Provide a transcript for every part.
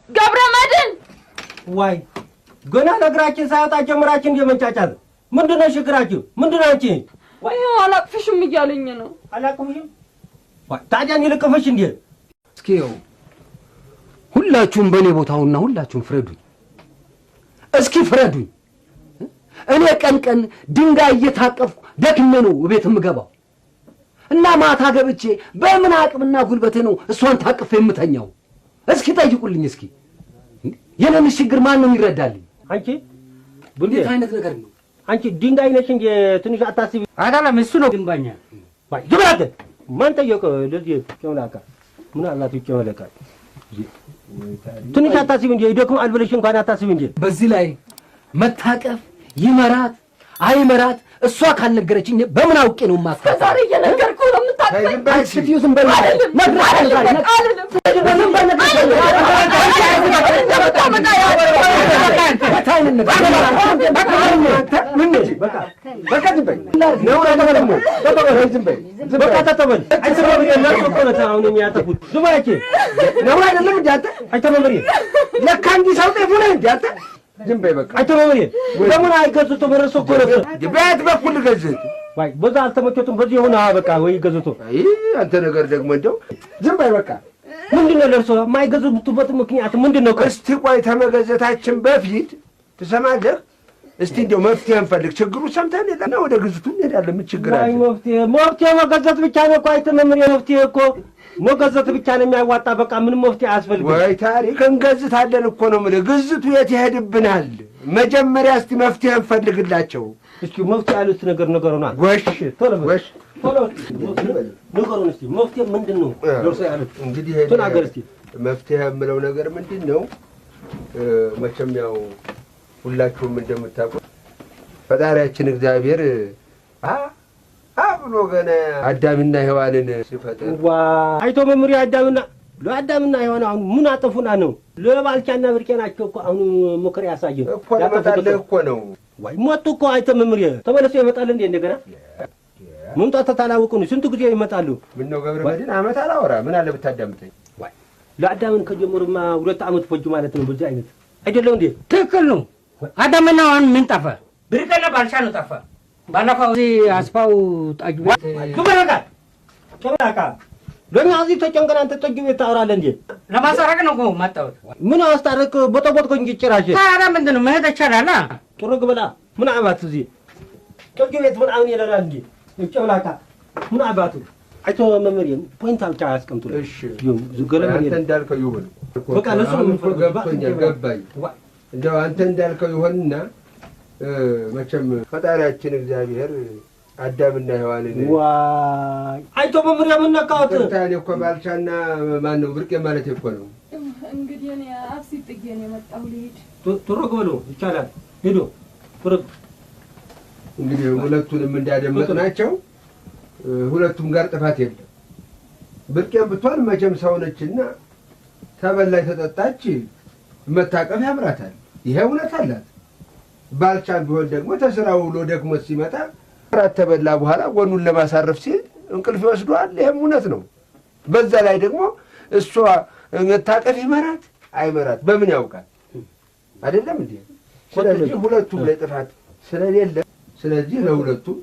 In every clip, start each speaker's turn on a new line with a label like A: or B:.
A: ገብረ መድን
B: ዋይ ገና ነግራችን ሳይወጣ ጀምራችን እንደመንጫጫት ምንድነው ችግራችሁ? ምንድነው አንቺ?
A: ወይ አላቅፍሽም እያለኝ ነው።
B: አላቅፍሽም? ዋይ ታዲያ ይልቅፍሽ እንዴ?
C: እስኪው ሁላችሁም በኔ ቦታውና ሁላችሁም ፍረዱኝ። እስኪ ፍረዱኝ። እኔ ቀን ቀን ድንጋይ እየታቀፍኩ ደክሜ ነው ቤት የምገባው እና ማታ ገብቼ በምን አቅምና ጉልበቴ ነው እሷን ታቅፌ የምተኛው? እስኪ ጠይቁልኝ። እስኪ የኔን ችግር ማን ነው የሚረዳልኝ?
B: አንቺ
C: እንዴት አይነት ነገር ነው?
B: አንቺ ድንጋይ ነሽ እንዴ? ትንሽ አታስቢ።
C: አይደለም እሱ ነው ድንባኛ።
B: ባይ ድብራተ ማን ጠየቀ? ለዚህ ጨውላካ ምን አላት ጨውላካ? ትንሽ አታስቢ እንዴ? ይደክም አልበለሽ እንኳን አታስቢ እንዴ?
C: በዚህ ላይ መታቀፍ ይመራት አይመራት እሷ ካልነገረችኝ በምን አውቄ ነው ማስታወስ?
A: ዛሬ እየነገርኩ ነው የምታውቀው።
C: አክስቲዩ ዝም በል ነግረሽ ዛሬ
B: ዝም በይ በቃ አይተመመሪ ለምን አይገዙት በረሶ ኮረፈ ቢያት በኩል ገዝት ወይ በዛ አልተመቸቱም በዚህ ሆነ በቃ ወይ ገዝቶ
D: አይ አንተ ነገር ደግሞ እንደው ዝም በይ በቃ
B: ምንድነው ለርሶ የማይገዙበት ምክንያት ምንድነው?
D: እስቲ ቆይ ተመገዘታችን በፊት ትሰማለህ? እስቲ እንደው መፍትሄ እንፈልግ። ችግሩ ሰምተን የለና ወደ ግዝቱ እንሄዳለን። ምን ችግር አለ?
B: አይ መፍትሄ መገዘት ብቻ ነው እኮ አይተመመሪ መፍትሄ እኮ መገዘት ብቻ ነው የሚያዋጣ። በቃ ምንም መፍትሄ አያስፈልግም።
D: ወይ ታሪክ እንገዝታለን እኮ ነው የምልህ። ግዝቱ የት ይሄድብናል? መጀመሪያ እስቲ መፍትሄ እንፈልግላቸው።
B: እስኪ መፍትሄ ያሉት ነገር ነገሩና
D: ጎሽ ጎሽ
B: ቶሎ ነገሩን እስቲ መፍትሄ ምንድነው? ደርሶ ያሉት
D: እንግዲህ
B: ተናገር እስቲ።
D: መፍትሄ የምለው ነገር ምንድነው? መቼም ያው ሁላችሁም እንደምታውቁት ፈጣሪያችን እግዚአብሔር ብሎ ገና አዳምና ሔዋንን ሲፈጥር
B: አይቶ መምሪ ለአዳምና ሔዋን አሁን ምን አጠፉና ነው? ለባልቻና ብርቄ ናቸው እኮ አሁን ምክር ያሳየን
D: እኮ ለመጣልህ እኮ ነው።
B: ወይ ሞቱ እኮ አይቶ መምሪ ተመለሱ ይመጣል እንዴ? እንደገና መምጣት ታላውቁ ነው። ስንቱ ጊዜ ይመጣሉ።
D: ምን ነው ገብረ መድን አመት አላወራ ምን አለ ብታዳምጠኝ።
B: ወይ ለአዳምን ከጀመሩማ 2 ዓመት ፈጁ ማለት ነው። በዚህ አይነት አይደለም እንዴ?
C: ትክክል ነው። አዳምና ሔዋን ምን ጠፋ? ብርቄና ባልቻ ነው ጠፋ። ባለፈው እዚህ አስፋው ጠጅ ቤት
B: ጨምላቃ ለምን እዚህ ተጨንቀን አንተ ጠጅ ቤት ታወራለህ እንዴ?
C: ለማሳረቅ ነው እኮ መጣሁት።
B: ምን አስታረቅ በጠቦጥኮ እንጂ ጭራሽ
C: ታዲያ ምንድን ነው መሄድ ይቻላል?
B: ጥሩግ ብላ ምን አባት እዚህ ጠጅ ቤት ምን አሁን ይላል እንጂ ጨምላቃ ምን አባቱ አይቶ መመሪ ፖይንት አልቻ ያስቀምጡ።
D: እሺ
B: ዝገለኝ
D: አንተ እንዳልከው ይሁን
B: በቃ ለሱ
D: ገባኝ። እንደው አንተ እንዳልከው ይሁንና መቼም ፈጣሪያችን እግዚአብሔር አዳምና ሔዋንን
B: ዋይ አይቶ መምሪያ ምን ነካውት?
D: ታኔ እኮ ባልቻና ማን ነው ብርቄ ማለት እኮ ነው።
A: እንግዲህ እኔ አፍሲ ጥጌ ነው የመጣሁ። ልሂድ።
B: ትሩቅ ብሎ ይቻላል ሄዶ ትሩቅ።
D: እንግዲህ ሁለቱንም እንዳደመጥናቸው ሁለቱም ጋር ጥፋት የለም። ብርቄም ብትሆን መቼም ሰው ነችና ተበላይ ተጠጣች መታቀፍ ያምራታል። ይሄ እውነት አላት። ባልቻን ቢሆን ደግሞ ተስራው ውሎ ደክሞ ሲመጣ ራት ተበላ በኋላ ጎኑን ለማሳረፍ ሲል እንቅልፍ ይወስዷል። ይሄም እውነት ነው። በዛ ላይ ደግሞ እሷ መታቀፍ ይመራት አይመራት በምን ያውቃል? አይደለም እንዴ? ስለዚህ ሁለቱም ላይ ጥፋት ስለሌለ ስለዚህ ለሁለቱም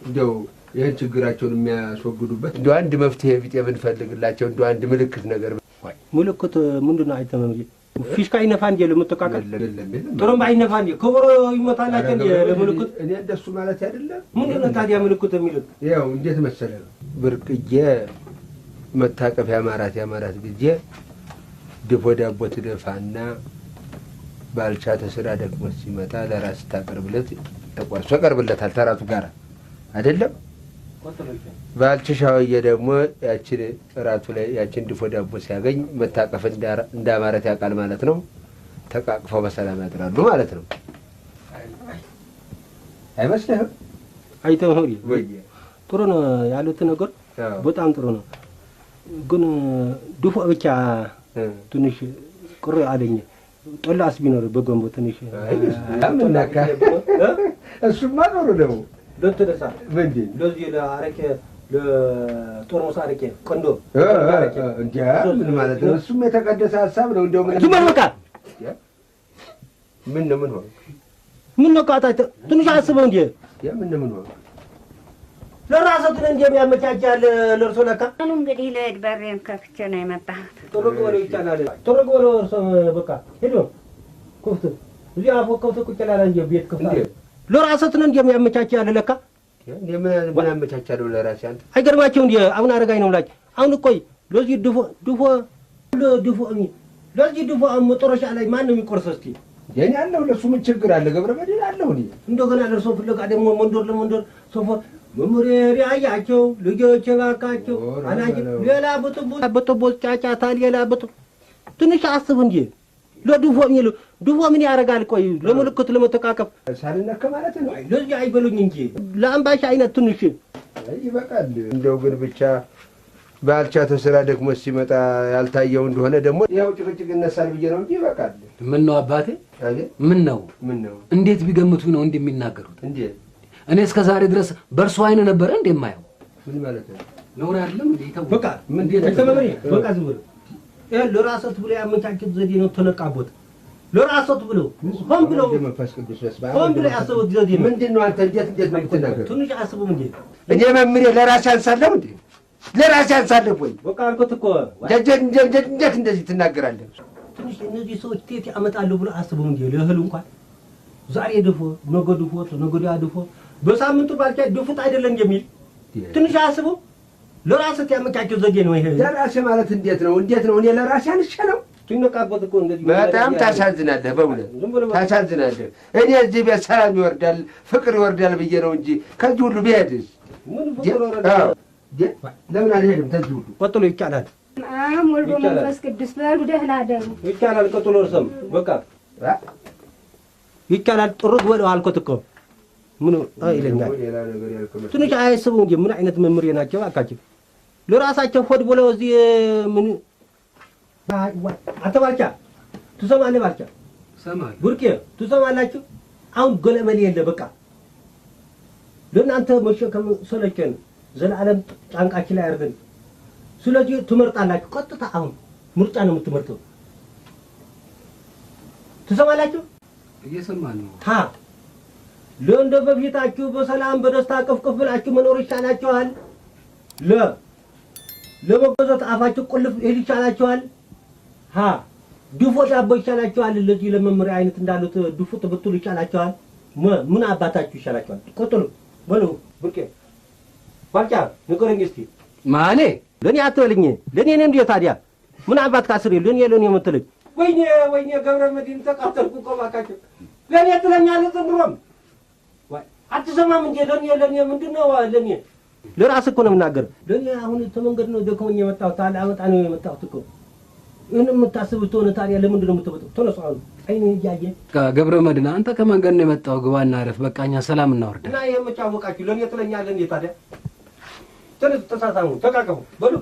D: እንደው ይሄን ችግራቸውን የሚያስወግዱበት እንደው አንድ መፍትሄ ቢጤ ብንፈልግላቸው እንደው አንድ ምልክት ነገር
B: ምልክት ምንድነው? አይተመም ፊሽካ ይነፋ እንዴ ለምትጠቃቀል ጥሩምባ ይነፋ እንዴ ከበሮ ይመታላችሁ እንዴ ለምልክት?
D: እኔ እንደሱ ማለት አይደለም።
B: ምንድነው ታዲያ ምልክት የሚሉት?
D: ያው እንዴት መሰለህ ነው ብርቅዬ መታቀፍ ያማራት ጊዜ ድፎ ዳቦ ትደፋና ባልቻ ተስራ ደግሞ ሲመጣ ለራስ ታቀርብለት ተቆርሶ ያቀርብለታል ተራቱ ጋር አይደለም። ባልቻሻውዬ ደግሞ ያችን ራቱ ላይ ያችን ድፎ ዳቦ ሲያገኝ መታቀፍ እንዳማረት ያውቃል ማለት ነው። ተቃቅፈው በሰላም ያድራሉ ማለት ነው። አይመስልህም?
B: አይተኸው ጥሩ ነው ያሉት ነገር በጣም ጥሩ ነው። ግን ድፎ ብቻ ትንሽ ቅር አለኝ። ጦላስ ቢኖር በገንቦ ትንሽ
D: እሱማ ኖሩ ደግሞ
B: ለተደሳ
D: ምንድን
B: ለዚህ ለአረቄ ለጦር መሳሪያ ቆንዶ
D: እንዴ ምን ማለት ነው? እሱም የተቀደሰ ሐሳብ ነው። እንደው ምን
B: ዝም በቃ
D: ምን ነው ምን ሆነ?
B: ምን ነው ቃታ ትንሽ አስበው እንዴ
D: ምን ነው ምን ሆነ?
B: ለራስህ እንደሚያመቻቻል ለእርሶ ለካ
E: አሁን እንግዲህ ለእድ በሬን ከፍቼ ነው የመጣሁት።
B: ጥሩቅ ወሬ ይቻላል። ጥሩቅ ወሬ እርሶ በቃ ሄዶ ኩፍት እዚህ አፎ ከውተ ቁጭ ላላ እንጂ ቤት ከፍታ ለራስህ እንደሚያመቻቻል ለካ
D: ምን አመቻቻለሁ ለራሴ አንተ
B: አይገርማቸው እንዴ አሁን አረጋኝ ነው ላጭ አሁን እኮ ለዚህ ድፎ ለዚህ ድፎ መጨረሻ ላይ ማን ነው የሚቆርሰው? እስኪ
D: የኔ ያለው ለሱ ምን ችግር አለ? ገብረ መድህን አለው እኔ
B: እንደገና ለእርሶ ፍለጋ ደግሞ መንደር ለመንደር ሶፎር መምሬሪያ ያያቸው ልጆች ባካቸው አላጅ ሌላ በጥቦ ጫጫታ ሌላ በጥ ትንሽ አስብ እንጂ ድፎ ምን ያደርጋል? ቆይ ለምልክት ለመተቃቀፍ
D: ሳልነካ ማለት ነው።
B: ለዚህ አይበሉኝ እንጂ ለአምባሻ አይነት ትንሽ
D: ይበቃል። እንደው ግን ብቻ ባልቻ ተስራ ደግሞ ሲመጣ ያልታየው እንደሆነ ደግሞ ያው ጭቅጭቅ ይነሳል ብዬ ነው እንጂ ይበቃል።
C: ምን ነው አባቴ? ምን ነው እንዴት ቢገምቱ ነው እንደሚናገሩት?
D: እንዴት
C: እኔ እስከ ዛሬ ድረስ በእርሱ አይነ ነበረ እንደማየው።
D: ምን ማለት ነው?
C: ነውር አይደለም እንዴ? ተው
B: በቃ ምን ተመመሪ በቃ ዝም ብሎ ለራስህ ብሎ ያመቻቸት ዘዴ ነው። ተነቃቦት ለራስህ ብሎ ሆን ብሎ
D: መንፈስ ቅዱስ ወስባ
B: ሆን ብሎ ያሰቡት ዘዴ ነው።
D: ምንድነው? አንተ እንዴት ነው የምትናገረው?
B: ትንሽ አስበው እንጂ
D: እኔ መምሬ ለራሴ አንሳለሁ እንዴ? ለራሴ አንሳለሁ ወይ?
B: በቃ አልኩት እኮ
D: እንዴት እንደዚህ ትናገራለህ?
B: ትንሽ እነዚህ ሰዎች ቴት ያመጣሉ ብሎ አስበው እንጂ ለእህሉ እንኳን ዛሬ ድፎ ነገ ድፎ ነገ ድፎ በሳምንቱ ባልቻ ድፉት አይደለም የሚል ትንሽ አስበው። ለራስህ ያመቻቸው ዘዴ ነው ይሄ።
D: ለራሴ ማለት እንዴት ነው? እኔ ለራሴ አንሻለው
B: ትነቃበት እኮ እንደዚህ
D: በጣም ታሳዝናለህ። በእውነት ታሳዝናለህ። እኔ እዚህ ቤት ሰላም ይወርዳል ፍቅር ይወርዳል ብዬ ነው እንጂ ከዚህ ሁሉ ብሄድስ
B: ምን ፍቅር
D: ለምን አልሄድም? ከዚህ ሁሉ
B: ቀጥሎ ይቻላል።
E: ወልዶ መንፈስ ቅዱስ በሉ ደህና ደሩ።
B: ይቻላል። ቀጥሎ እርሰም በቃ ይቻላል። ጥሩት ወለው አልኩት እኮ ምን ይለኛል? ትንሽ አያስቡ እንጂ ምን አይነት መምሬ ናቸው አካቸው ለራሳቸው ሆድ ብለው እዚህ ምን አንተ ባልቻ ትሰማለህ? ባልቻ
C: ሰማል
B: ቡርቄ ትሰማላችሁ? አሁን ገለመሌ የለ በቃ ለእናንተ መሸከም ሰለቸን። ዘላለም ጫንቃችን ላይ አድርገን ስለዚህ ትመርጣላችሁ። ቀጥታ አሁን ምርጫ ነው የምትመርጠው። ትሰማላችሁ?
C: እየሰማን ነው።
B: ለእንደ በፊታችሁ በሰላም በደስታ ቅፍቅፍ ብላችሁ መኖር ይሻላችኋል። ለመገዛት አፋችሁ ቁልፍ ይል ይሻላችኋል። ድፎ ዳቦ ይሻላችኋል። ለዚህ ለመመሪያ አይነት እንዳሉት ድፉት ብትሉ ይሻላችኋል። ምን አባታችሁ ይሻላችኋል? ቀጥሉ በሉ። ብርቄ ባልቻ ንገረኝ እስኪ።
C: ማኔ
B: ለእኔ አትበልኝ። ለእኔ ነው እንዴ ታዲያ? ምን አባት ካስሬ ለእኔ የምትለኝ? ወይኔ ገብረ መድህን ተቃጠልኩ እኮ እባካችሁ። ለእኔ ትለኛለህ ዘንድሮም አትሰማም እንዴ? ለእኔ ምንድን ነው? ለእኔ ለራስህ እኮ ነው የምናገር። ለእኔ አሁን ተመንገድ ነው ደክሞኝ የመጣሁት አመጣ ነው የመጣሁት እኮ። ይህን የምታስብ ትሆነ ታዲያ ለምንድን ነው የምትወጣው? ተነሱ አሁን አይኔ እያየ
C: ገብረ መድህን አንተ ከመንገድ ነው የመጣው። ግባና አረፍ። በቃ እኛ ሰላም እናወርዳለን።
B: እና ይሄ መጫወቃችሁ ለእኔ ትለኛለህ እንዴ ታዲያ? ተነሱ፣ ተሳሳሙ፣ ተቃቀፉ በሉ።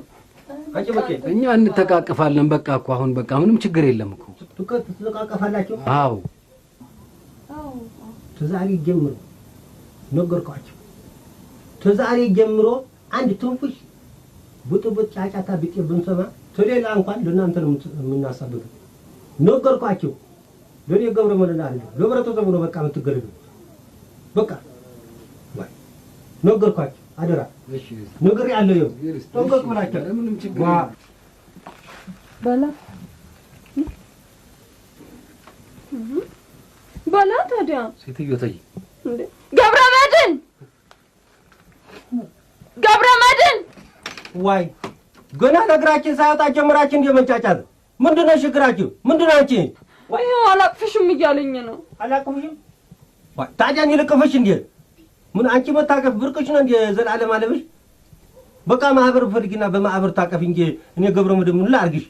B: አንቺ በቃ
C: እኛ እንተቃቀፋለን። በቃ እኮ አሁን በቃ ምንም ችግር የለም እኮ።
B: ትተቃቀፋላችሁ?
C: አዎ
B: ተዛሬ ጀምሮ ነገርኳቸው። ተዛሬ ጀምሮ አንድ ትንፉሽ ቡጥቡጥ ጫጫታ ቢጤ ብንሰማ ተሌላ እንኳን ለእናንተ ነው የምናሳብቀው። ነገርኳቸው። ለእኔ ገብረ መድህን አለ ለህብረተሰቡ ነው በቃ የምትገለሉ። በቃ ነገርኳቸው። አደራ ነገር ያለው ይኸው ጠንቀቅ ብላቸው።
C: ምንም ችግር
A: በላ ታዲያ
C: ሴትዮ ተይ
A: እንዴ ገብረ መድህን
B: ዋይ ገና ነግራችን ሳይወጣ ጀምራችን እንደመንጫጫት ምንድነው ችግራችሁ? ምንድነው አንቺ?
A: ወይ አላቅፍሽም እያለኝ ነው።
B: አላቅፍሽም? ዋይ ታዲያ እኔ ልቅፍሽ እንዴ? ምን አንቺ መታቀፍ ብርቅሽ ነው እንዴ? ዘላለም አለብሽ። በቃ ማህበር ፈልጊና በማህበር ታቀፍ እንጂ እኔ ገብረ መድህን ምን ላድርግሽ?